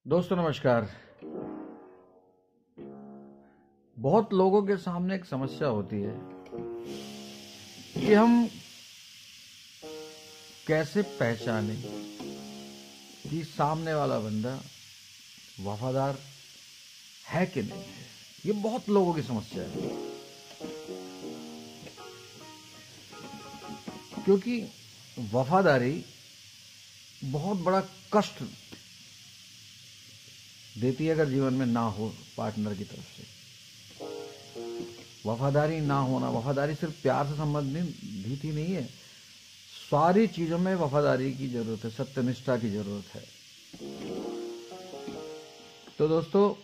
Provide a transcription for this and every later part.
दोस्तों नमस्कार। बहुत लोगों के सामने एक समस्या होती है कि हम कैसे पहचानें कि सामने वाला बंदा वफादार है कि नहीं है। ये बहुत लोगों की समस्या है, क्योंकि वफादारी बहुत बड़ा कष्ट देती है अगर जीवन में ना हो पार्टनर की तरफ से। वफादारी ना होना, वफादारी सिर्फ प्यार से संबंधित ही नहीं है, सारी चीजों में वफादारी की जरूरत है, सत्यनिष्ठा की जरूरत है। तो दोस्तों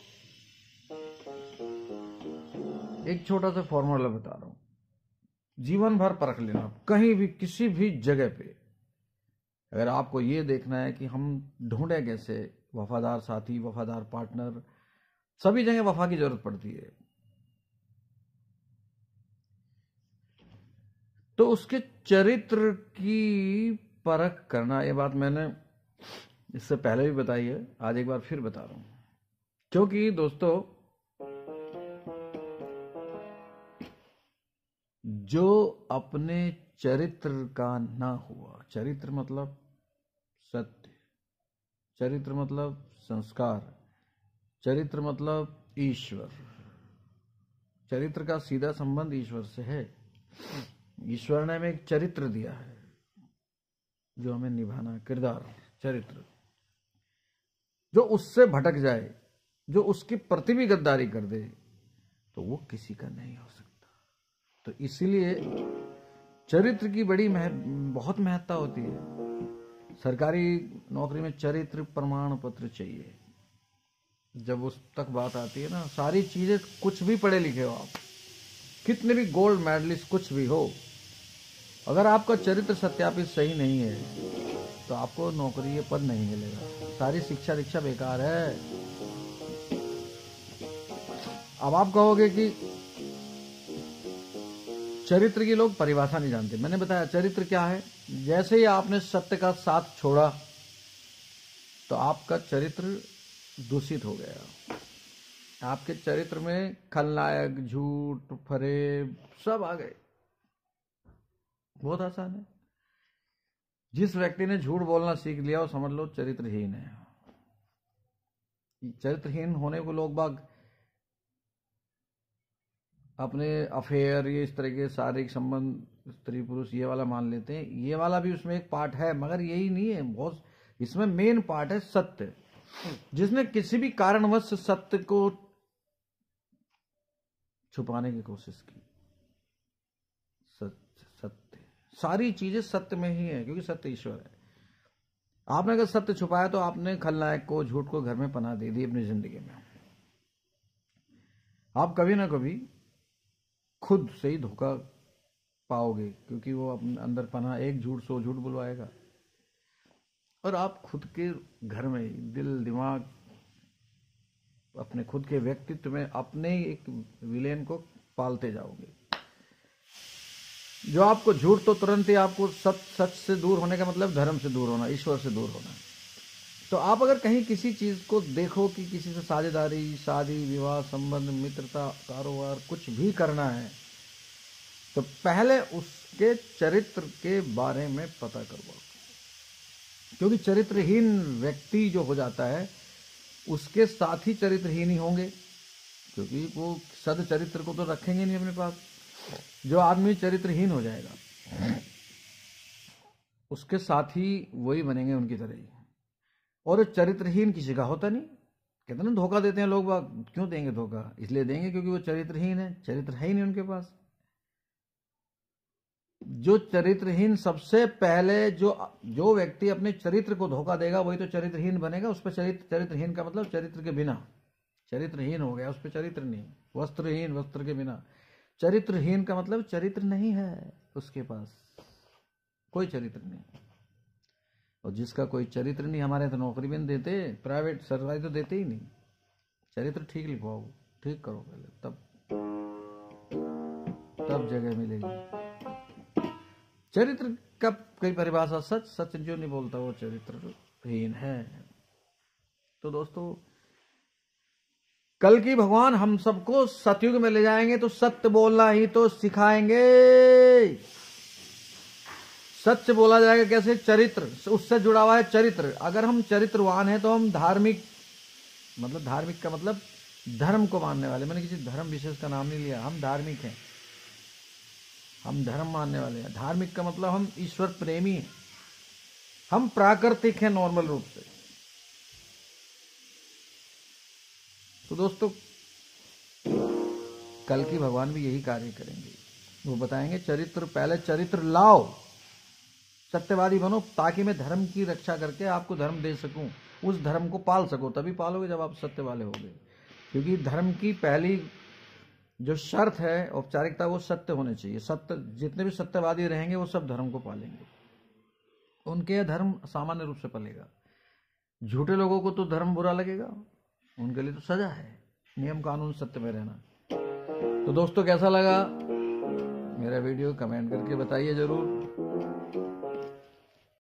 एक छोटा सा फॉर्मूला बता रहा हूं, जीवन भर परख लेना, कहीं भी किसी भी जगह पे अगर आपको ये देखना है कि हम ढूंढे कैसे वफादार साथी, वफादार पार्टनर, सभी जगह वफा की जरूरत पड़ती है, तो उसके चरित्र की परख करना। ये बात मैंने इससे पहले भी बताई है, आज एक बार फिर बता रहा हूं, क्योंकि दोस्तों जो अपने चरित्र का ना हुआ, चरित्र मतलब सत्य, चरित्र मतलब संस्कार, चरित्र मतलब ईश्वर, चरित्र का सीधा संबंध ईश्वर से है। ईश्वर ने हमें एक चरित्र दिया है जो हमें निभाना है, किरदार, चरित्र। जो उससे भटक जाए, जो उसके प्रति भी गद्दारी कर दे, तो वो किसी का नहीं हो सकता। तो इसीलिए चरित्र की बहुत महत्ता होती है। सरकारी नौकरी में चरित्र प्रमाण पत्र चाहिए। जब उस तक बात आती है ना, सारी चीजें, कुछ भी पढ़े लिखे हो आप, कितने भी गोल्ड मेडलिस्ट कुछ भी हो, अगर आपका चरित्र सत्यापित सही नहीं है तो आपको नौकरी ये पद नहीं मिलेगा। सारी शिक्षा दीक्षा बेकार है। अब आप कहोगे कि चरित्र की लोग परिभाषा नहीं जानते। मैंने बताया चरित्र क्या है। जैसे ही आपने सत्य का साथ छोड़ा तो आपका चरित्र दूषित हो गया। आपके चरित्र में खलनायक, झूठ, फरेब सब आ गए। बहुत आसान है। जिस व्यक्ति ने झूठ बोलना सीख लिया वो समझ लो चरित्रहीन है। चरित्रहीन होने को लोग बाग अपने अफेयर, ये इस तरह के शारीरिक संबंध, स्त्री पुरुष, ये वाला मान लेते हैं। ये वाला भी उसमें एक पार्ट है, मगर यही नहीं है। बहुत इसमें मेन पार्ट है सत्य। जिसने किसी भी कारणवश सत्य को छुपाने की कोशिश की, सत्य, सारी चीजें सत्य में ही है, क्योंकि सत्य ईश्वर है। आपने अगर सत्य छुपाया तो आपने खलनायक को, झूठ को घर में पनाह दे दी अपनी जिंदगी में। आप कभी ना कभी खुद से ही धोखा पाओगे, क्योंकि वो अपने अंदर पनाह, एक झूठ 100 झूठ बुलवाएगा, और आप खुद के घर में ही दिल दिमाग, अपने खुद के व्यक्तित्व में अपने ही एक विलेन को पालते जाओगे। जो आपको झूठ, तो तुरंत ही आपको सच से दूर होने का मतलब धर्म से दूर होना, ईश्वर से दूर होना। तो आप अगर कहीं किसी चीज को देखो कि किसी से साझेदारी, शादी, विवाह, संबंध, मित्रता, कारोबार कुछ भी करना है, तो पहले उसके चरित्र के बारे में पता करवाओ। क्योंकि चरित्रहीन व्यक्ति जो हो जाता है, उसके साथी चरित्रहीन ही होंगे, क्योंकि वो सद चरित्र को तो रखेंगे नहीं अपने पास। जो आदमी चरित्रहीन हो जाएगा, उसके साथी वही बनेंगे उनकी तरह ही। और चरित्रहीन किसी का होता नहीं। कहते ना धोखा देते हैं लोग बाग। क्यों देंगे धोखा? इसलिए देंगे क्योंकि वो चरित्रहीन है, चरित्र है ही नहीं उनके पास। जो चरित्रहीन, सबसे पहले जो व्यक्ति अपने चरित्र को धोखा देगा वही तो चरित्रहीन बनेगा। उस पर चरित्रहीन का मतलब चरित्र के बिना, चरित्रहीन हो गया, उस पर चरित्र नहीं। वस्त्रहीन, वस्त्र के बिना। चरित्रहीन का मतलब चरित्र नहीं है उसके पास, कोई चरित्र नहीं। और जिसका कोई चरित्र नहीं, हमारे तो नौकरी भी नहीं देते, प्राइवेट सरकारी तो देते ही नहीं। चरित्र ठीक लिखवाओ, ठीक करो पहले, तब जगह मिलेगी। चरित्र का कई परिभाषा, सच जो नहीं बोलता वो चरित्रहीन है। तो दोस्तों कल की भगवान हम सबको सतयुग में ले जाएंगे, तो सत्य बोलना ही तो सिखाएंगे। सत्य बोला जाएगा कैसे? चरित्र, उससे जुड़ा हुआ है चरित्र। अगर हम चरित्रवान हैं तो हम धार्मिक, मतलब धार्मिक का मतलब धर्म को मानने वाले, मैंने किसी धर्म विशेष का नाम नहीं लिया, हम धार्मिक हैं, हम धर्म मानने वाले हैं। धार्मिक का मतलब हम ईश्वर प्रेमी हैं, हम प्राकृतिक हैं नॉर्मल रूप से। तो दोस्तों कल की भगवान भी यही कार्य करेंगे, वो बताएंगे चरित्र, पहले चरित्र लाओ, सत्यवादी बनो, ताकि मैं धर्म की रक्षा करके आपको धर्म दे सकूं, उस धर्म को पाल सको। तभी पालोगे जब आप सत्य वाले होगे, क्योंकि धर्म की पहली जो शर्त है, औपचारिकता, वो सत्य होने चाहिए। सत्य, जितने भी सत्यवादी रहेंगे वो सब धर्म को पालेंगे, उनके धर्म सामान्य रूप से पलेगा। झूठे लोगों को तो धर्म बुरा लगेगा, उनके लिए तो सजा है, नियम कानून सत्य में रहना। तो दोस्तों कैसा लगा मेरा वीडियो, कमेंट करके बताइए जरूर।